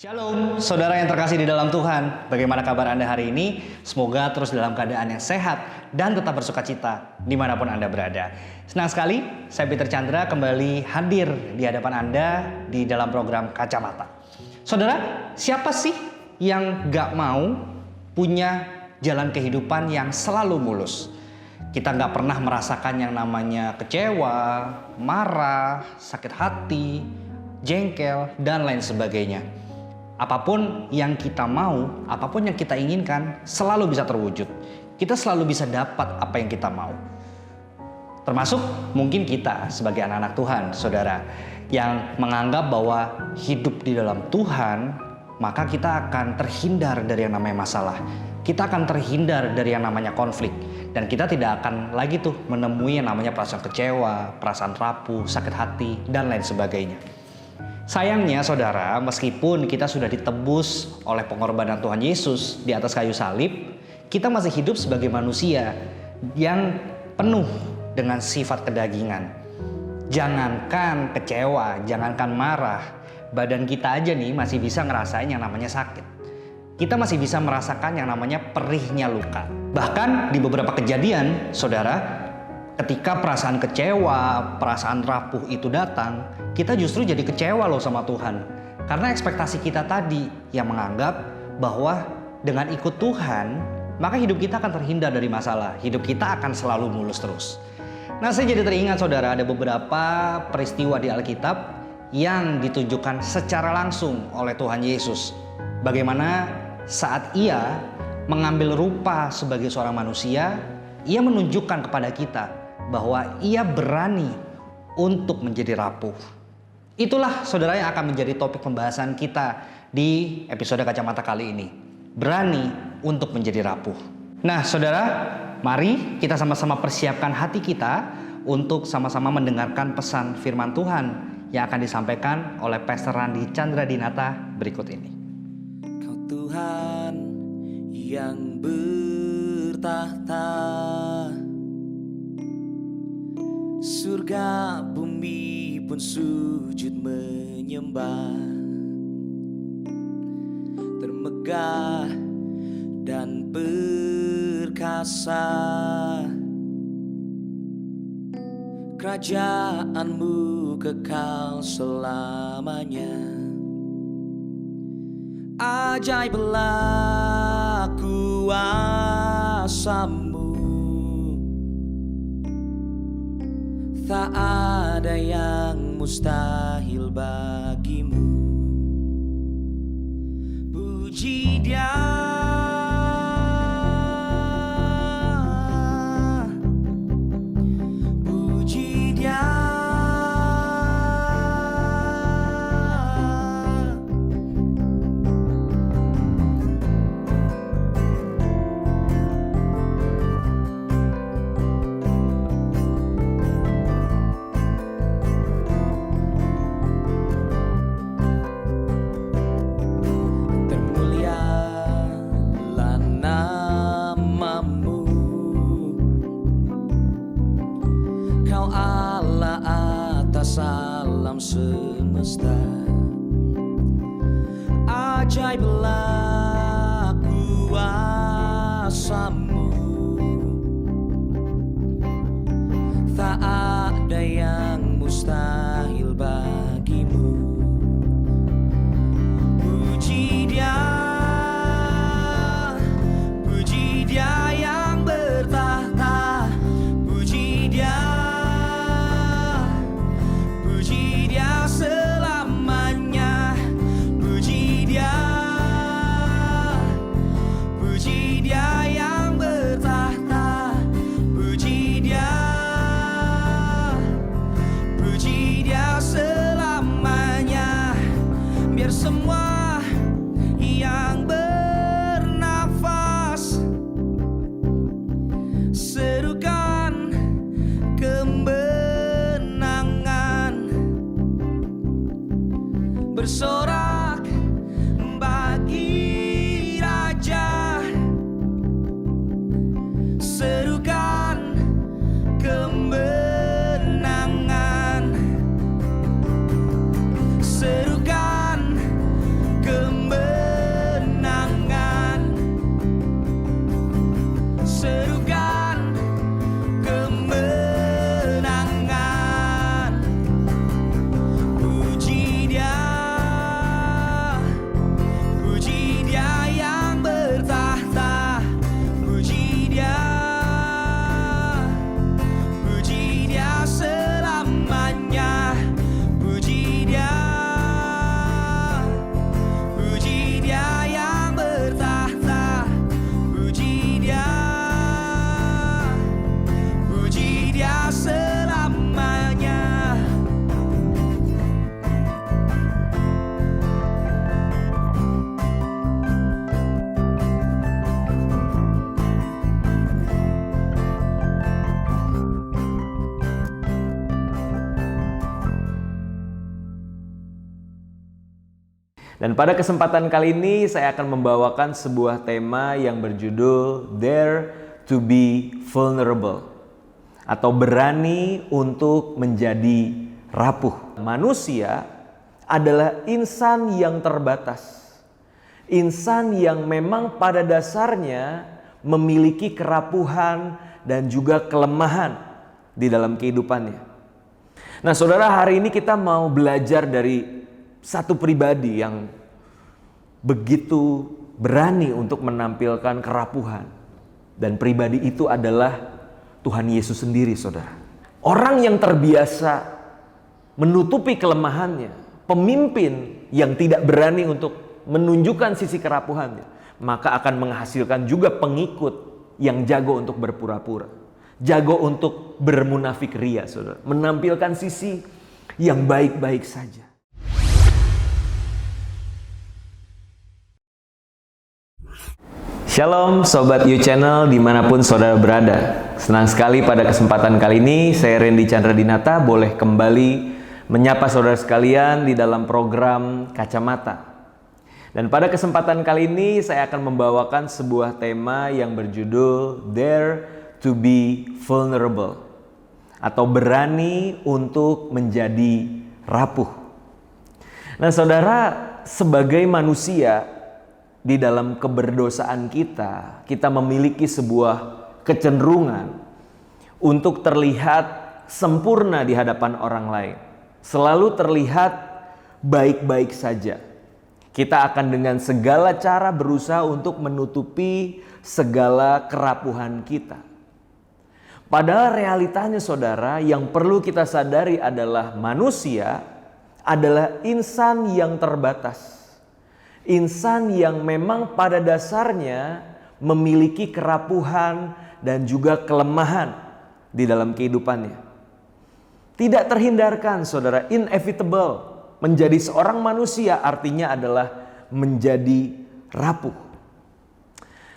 Shalom, saudara yang terkasih di dalam Tuhan. Bagaimana kabar Anda hari ini? Semoga terus dalam keadaan yang sehat dan tetap bersuka cita dimanapun Anda berada. Senang sekali, saya Peter Chandra kembali hadir di hadapan Anda di dalam program Kacamata. Saudara, siapa sih yang gak mau punya jalan kehidupan yang selalu mulus? Kita gak pernah merasakan yang namanya kecewa, marah, sakit hati, jengkel, dan lain sebagainya. Apapun yang kita mau, apapun yang kita inginkan, selalu bisa terwujud. Kita selalu bisa dapat apa yang kita mau. Termasuk mungkin kita sebagai anak-anak Tuhan, saudara, yang menganggap bahwa hidup di dalam Tuhan, maka kita akan terhindar dari yang namanya masalah. Kita akan terhindar dari yang namanya konflik. Dan kita tidak akan lagi tuh menemui yang namanya perasaan kecewa, perasaan rapuh, sakit hati, dan lain sebagainya. Sayangnya saudara, meskipun kita sudah ditebus oleh pengorbanan Tuhan Yesus di atas kayu salib, kita masih hidup sebagai manusia yang penuh dengan sifat kedagingan. Jangankan kecewa, jangankan marah, badan kita aja nih masih bisa ngerasain yang namanya sakit. Kita masih bisa merasakan yang namanya perihnya luka. Bahkan di beberapa kejadian, saudara, ketika perasaan kecewa, perasaan rapuh itu datang, kita justru jadi kecewa loh sama Tuhan. Karena ekspektasi kita tadi yang menganggap bahwa dengan ikut Tuhan, maka hidup kita akan terhindar dari masalah. Hidup kita akan selalu mulus terus. Nah, saya jadi teringat saudara, ada beberapa peristiwa di Alkitab yang ditunjukkan secara langsung oleh Tuhan Yesus. Bagaimana saat ia mengambil rupa sebagai seorang manusia, ia menunjukkan kepada kita bahwa ia berani untuk menjadi rapuh. Itulah saudara yang akan menjadi topik pembahasan kita di episode Kacamata kali ini. Berani untuk menjadi rapuh. Nah saudara, mari kita sama-sama persiapkan hati kita untuk sama-sama mendengarkan pesan firman Tuhan yang akan disampaikan oleh Pastor Randi Chandra Dinata berikut ini. Kau Tuhan yang bertahta, surga bumi pun sujud menyembah, termegah dan perkasa, kerajaanmu kekal selamanya. Ajaiblah kuasamu, tak ada yang mustahil bagimu. Puji Dia, puji Dia, alam semesta. Ajaiblah kuasamu, tak ada yang mustahil bagimu. Puji Dia, puji Dia yang bertahta, puji Dia, puji Dia selamanya, puji Dia, puji Dia yang bertahta, puji Dia, puji Dia selamanya. Biar semua yang bernafas serukan kemenangan, bersorak bagi Raja, serukan kemenangan, serukan kemenangan. Dan pada kesempatan kali ini saya akan membawakan sebuah tema yang berjudul Dare to be Vulnerable, atau berani untuk menjadi rapuh. Manusia adalah insan yang terbatas. Insan yang memang pada dasarnya memiliki kerapuhan dan juga kelemahan di dalam kehidupannya. Nah, saudara, hari ini kita mau belajar dari satu pribadi yang begitu berani untuk menampilkan kerapuhan. Dan pribadi itu adalah Tuhan Yesus sendiri, saudara. Orang yang terbiasa menutupi kelemahannya, pemimpin yang tidak berani untuk menunjukkan sisi kerapuhannya, maka akan menghasilkan juga pengikut yang jago untuk berpura-pura, jago untuk bermunafik ria, saudara, menampilkan sisi yang baik-baik saja. Shalom Sobat You Channel dimanapun saudara berada. Senang sekali pada kesempatan kali ini saya Randy Chandra Dinata boleh kembali menyapa saudara sekalian di dalam program Kacamata. Dan pada kesempatan kali ini saya akan membawakan sebuah tema yang berjudul Dare to be Vulnerable, atau berani untuk menjadi rapuh. Nah, saudara, sebagai manusia di dalam keberdosaan kita memiliki sebuah kecenderungan untuk terlihat sempurna di hadapan orang lain. Selalu terlihat baik-baik saja. Kita akan dengan segala cara berusaha untuk menutupi segala kerapuhan kita. Padahal realitanya, saudara, yang perlu kita sadari adalah manusia adalah insan yang terbatas. Insan yang memang pada dasarnya memiliki kerapuhan dan juga kelemahan di dalam kehidupannya. Tidak terhindarkan, saudara, inevitable. Menjadi seorang manusia artinya adalah menjadi rapuh.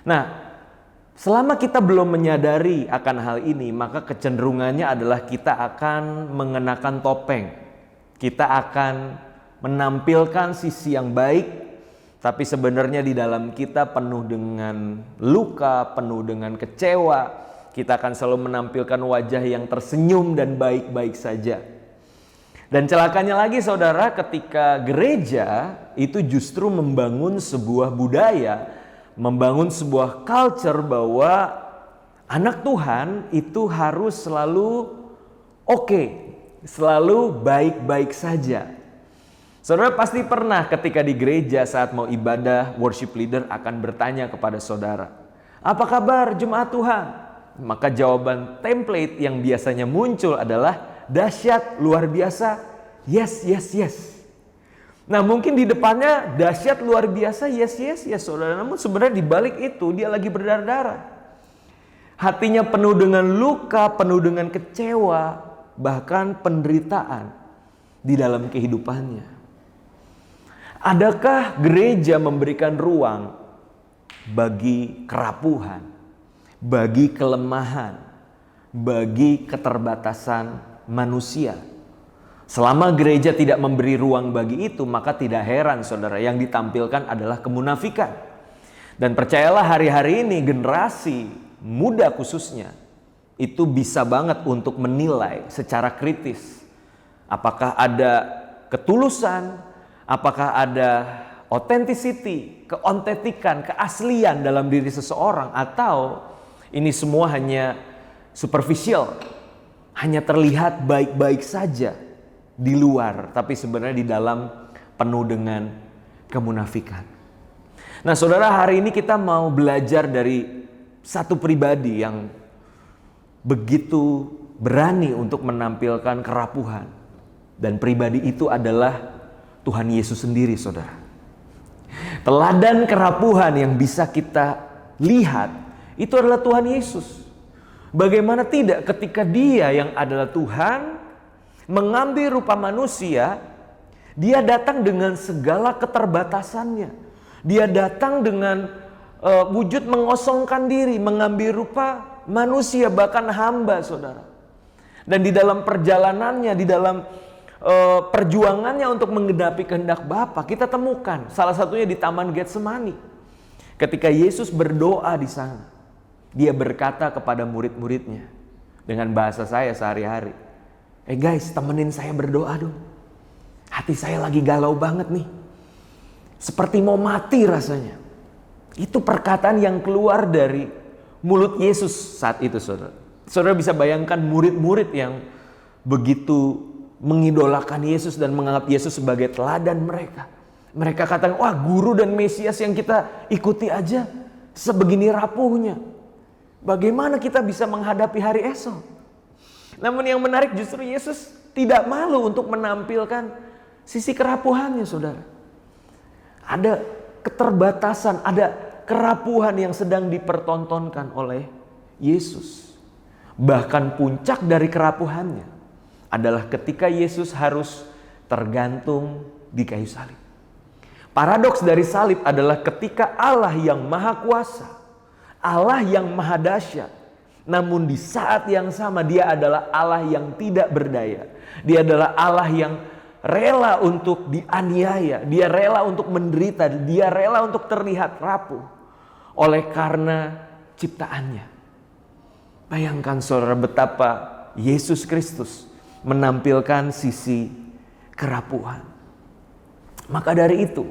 Nah, selama kita belum menyadari akan hal ini, maka kecenderungannya adalah kita akan mengenakan topeng. Kita akan menampilkan sisi yang baik, tapi sebenarnya di dalam kita penuh dengan luka, penuh dengan kecewa. Kita akan selalu menampilkan wajah yang tersenyum dan baik-baik saja. Dan celakanya lagi, saudara, ketika gereja itu justru membangun sebuah budaya, membangun sebuah culture bahwa anak Tuhan itu harus selalu oke, selalu baik-baik saja. Saudara pasti pernah ketika di gereja saat mau ibadah, worship leader akan bertanya kepada saudara, "Apa kabar jemaat Tuhan?" Maka jawaban template yang biasanya muncul adalah dahsyat, luar biasa, yes, yes, yes. Nah, mungkin di depannya dahsyat, luar biasa, yes, yes, yes, saudara. Namun sebenarnya di balik itu dia lagi berdarah-darah. Hatinya penuh dengan luka, penuh dengan kecewa, bahkan penderitaan di dalam kehidupannya. Adakah gereja memberikan ruang bagi kerapuhan, bagi kelemahan, bagi keterbatasan manusia? Selama gereja tidak memberi ruang bagi itu, maka tidak heran, saudara, yang ditampilkan adalah kemunafikan. Dan percayalah, hari-hari ini generasi muda khususnya itu bisa banget untuk menilai secara kritis apakah ada ketulusan, apakah ada authenticity, keontentikan, keaslian dalam diri seseorang, atau ini semua hanya superficial, hanya terlihat baik-baik saja di luar, tapi sebenarnya di dalam penuh dengan kemunafikan. Nah, saudara, hari ini kita mau belajar dari satu pribadi yang begitu berani untuk menampilkan kerapuhan, dan pribadi itu adalah Tuhan Yesus sendiri, saudara. Teladan kerapuhan yang bisa kita lihat itu adalah Tuhan Yesus. Bagaimana tidak ketika Dia yang adalah Tuhan mengambil rupa manusia, Dia datang dengan segala keterbatasannya. Dia datang dengan wujud mengosongkan diri, mengambil rupa manusia, bahkan hamba, saudara. Dan di dalam perjalanannya, di dalam perjuangannya untuk menggenapi kehendak Bapa kita temukan. Salah satunya di Taman Getsemani. Ketika Yesus berdoa di sana, dia berkata kepada murid-muridnya dengan bahasa saya sehari-hari, guys, temenin saya berdoa dong. Hati saya lagi galau banget nih. Seperti mau mati rasanya. Itu perkataan yang keluar dari mulut Yesus saat itu, saudara. Saudara bisa bayangkan murid-murid yang begitu mengidolakan Yesus dan menganggap Yesus sebagai teladan mereka. Mereka katakan, wah, guru dan Mesias yang kita ikuti aja sebegini rapuhnya. Bagaimana kita bisa menghadapi hari esok? Namun yang menarik justru Yesus tidak malu untuk menampilkan sisi kerapuhannya, saudara. Ada keterbatasan, ada kerapuhan yang sedang dipertontonkan oleh Yesus. Bahkan puncak dari kerapuhannya adalah ketika Yesus harus tergantung di kayu salib. Paradoks dari salib adalah ketika Allah yang maha kuasa, Allah yang maha dahsyat, namun di saat yang sama dia adalah Allah yang tidak berdaya. Dia adalah Allah yang rela untuk dianiaya, dia rela untuk menderita, dia rela untuk terlihat rapuh oleh karena ciptaannya. Bayangkan saudara betapa Yesus Kristus menampilkan sisi kerapuhan. Maka dari itu,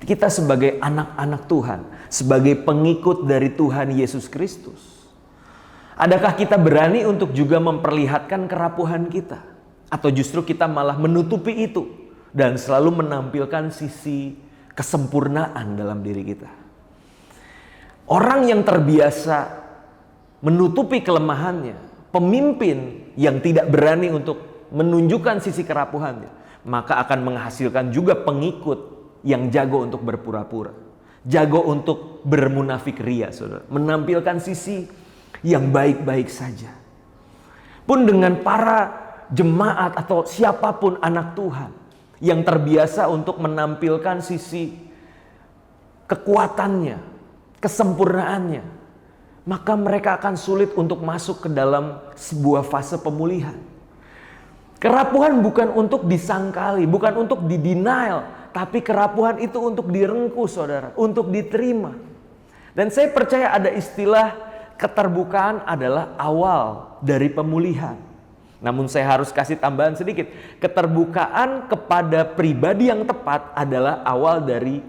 kita sebagai anak-anak Tuhan, sebagai pengikut dari Tuhan Yesus Kristus, adakah kita berani untuk juga memperlihatkan kerapuhan kita? Atau justru kita malah menutupi itu dan selalu menampilkan sisi kesempurnaan dalam diri kita? Orang yang terbiasa menutupi kelemahannya, pemimpin yang tidak berani untuk menunjukkan sisi kerapuhannya, maka akan menghasilkan juga pengikut yang jago untuk berpura-pura, jago untuk bermunafik ria, saudara, menampilkan sisi yang baik-baik saja. Pun dengan para jemaat atau siapapun anak Tuhan yang terbiasa untuk menampilkan sisi kekuatannya, kesempurnaannya, maka mereka akan sulit untuk masuk ke dalam sebuah fase pemulihan. Kerapuhan bukan untuk disangkali, bukan untuk didenial, tapi kerapuhan itu untuk direngkuh, saudara, untuk diterima. Dan saya percaya ada istilah keterbukaan adalah awal dari pemulihan. Namun saya harus kasih tambahan sedikit. Keterbukaan kepada pribadi yang tepat adalah awal dari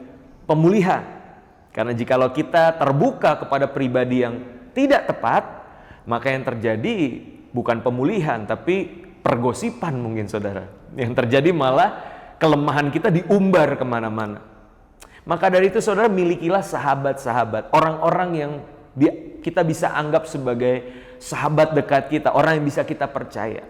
pemulihan. Karena jikalau kita terbuka kepada pribadi yang tidak tepat, maka yang terjadi bukan pemulihan, tapi pergosipan mungkin, saudara. Yang terjadi malah kelemahan kita diumbar kemana-mana. Maka dari itu, saudara, milikilah sahabat-sahabat, orang-orang yang kita bisa anggap sebagai sahabat dekat kita, orang yang bisa kita percaya.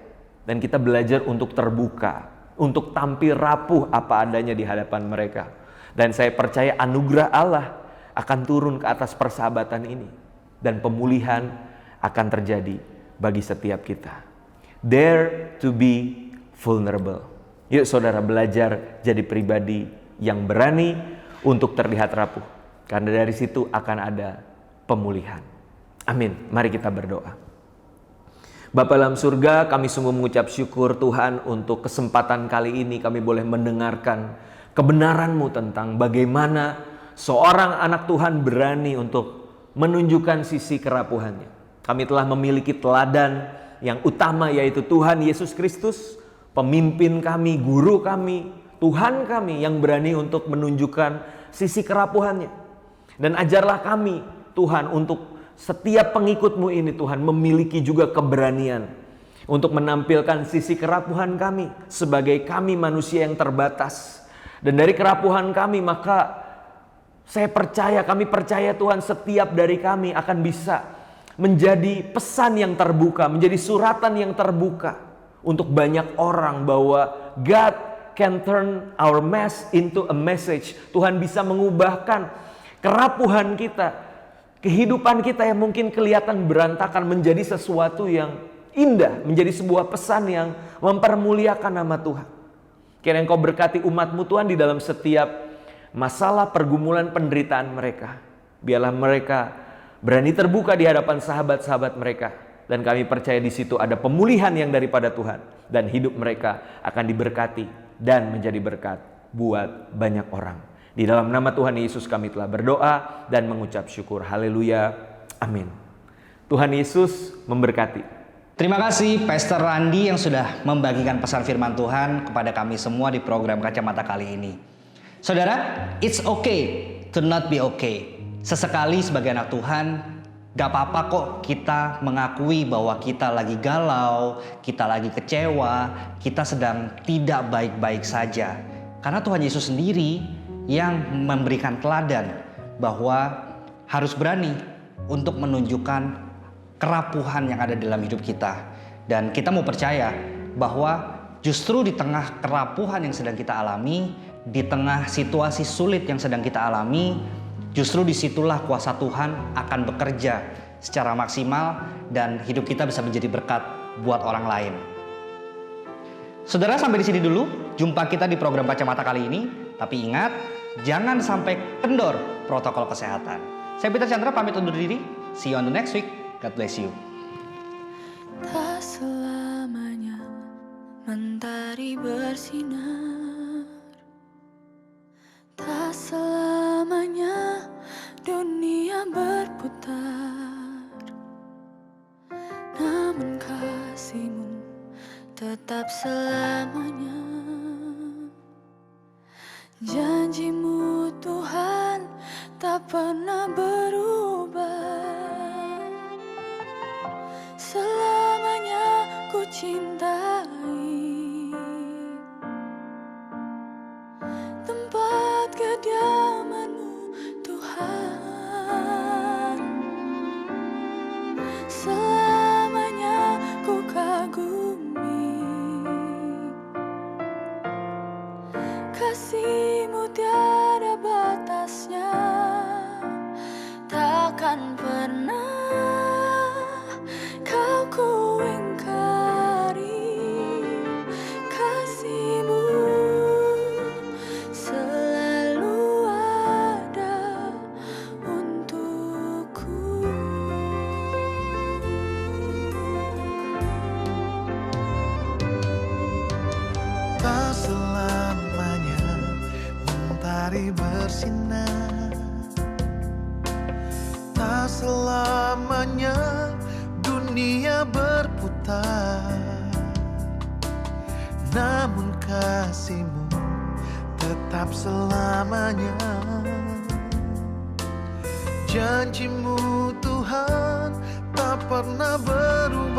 Dan kita belajar untuk terbuka, untuk tampil rapuh apa adanya di hadapan mereka. Dan saya percaya anugerah Allah akan turun ke atas persahabatan ini. Dan pemulihan akan terjadi bagi setiap kita. Dare to be vulnerable. Yuk saudara, belajar jadi pribadi yang berani untuk terlihat rapuh. Karena dari situ akan ada pemulihan. Amin. Mari kita berdoa. Bapa dalam surga, kami sungguh mengucap syukur Tuhan untuk kesempatan kali ini kami boleh mendengarkan kebenaran-Mu tentang bagaimana seorang anak Tuhan berani untuk menunjukkan sisi kerapuhannya. Kami telah memiliki teladan yang utama, yaitu Tuhan Yesus Kristus, pemimpin kami, guru kami, Tuhan kami yang berani untuk menunjukkan sisi kerapuhannya. Dan ajarlah kami, Tuhan, untuk setiap pengikut-Mu ini, Tuhan, memiliki juga keberanian untuk menampilkan sisi kerapuhan kami sebagai kami manusia yang terbatas. Dan dari kerapuhan kami, maka kami percaya Tuhan, setiap dari kami akan bisa menjadi pesan yang terbuka, menjadi suratan yang terbuka untuk banyak orang bahwa God can turn our mess into a message. Tuhan bisa mengubahkan kerapuhan kita, kehidupan kita yang mungkin kelihatan berantakan menjadi sesuatu yang indah, menjadi sebuah pesan yang mempermuliakan nama Tuhan. Kiranya Engkau berkati umat-Mu Tuhan di dalam setiap masalah, pergumulan, penderitaan mereka. Biarlah mereka berani terbuka di hadapan sahabat-sahabat mereka Dan kami percaya di situ ada pemulihan yang daripada Tuhan. Dan hidup mereka akan diberkati dan menjadi berkat buat banyak orang. Di dalam nama Tuhan Yesus kami telah berdoa dan mengucap syukur. Haleluya. Amin. Tuhan Yesus memberkati. Terima kasih Pastor Randi yang sudah membagikan pesan firman Tuhan kepada kami semua di program Kacamata kali ini. Saudara, it's okay to not be okay. Sesekali sebagai anak Tuhan, gak apa-apa kok kita mengakui bahwa kita lagi galau, kita lagi kecewa, kita sedang tidak baik-baik saja. Karena Tuhan Yesus sendiri yang memberikan teladan bahwa harus berani untuk menunjukkan kerapuhan yang ada dalam hidup kita. Dan kita mau percaya bahwa justru di tengah kerapuhan yang sedang kita alami, di tengah situasi sulit yang sedang kita alami, justru disitulah kuasa Tuhan akan bekerja secara maksimal dan hidup kita bisa menjadi berkat buat orang lain. Saudara, sampai di sini dulu jumpa kita di program Kacamata kali ini. Tapi ingat, jangan sampai kendor protokol kesehatan. Saya Peter Chandra pamit undur diri. See you on the next week. God bless you. Tak selamanya mentari bersinar, tak selamanya dunia berputar. Namun kasih-Mu tetap selamanya. Janji-Mu Tuhan tak pernah berubah. Selamanya ku cintai tempat kediaman-Mu Tuhan. Selamanya ku kagumi kasih-Mu tiada batasnya. Takkan pernah Kau ku ingkari, kasih-Mu selalu ada untukku. Tak selamanya mentari bersinar, tak selamanya dunia berputar. Namun kasih-Mu tetap selamanya. Janji-Mu Tuhan tak pernah berubah.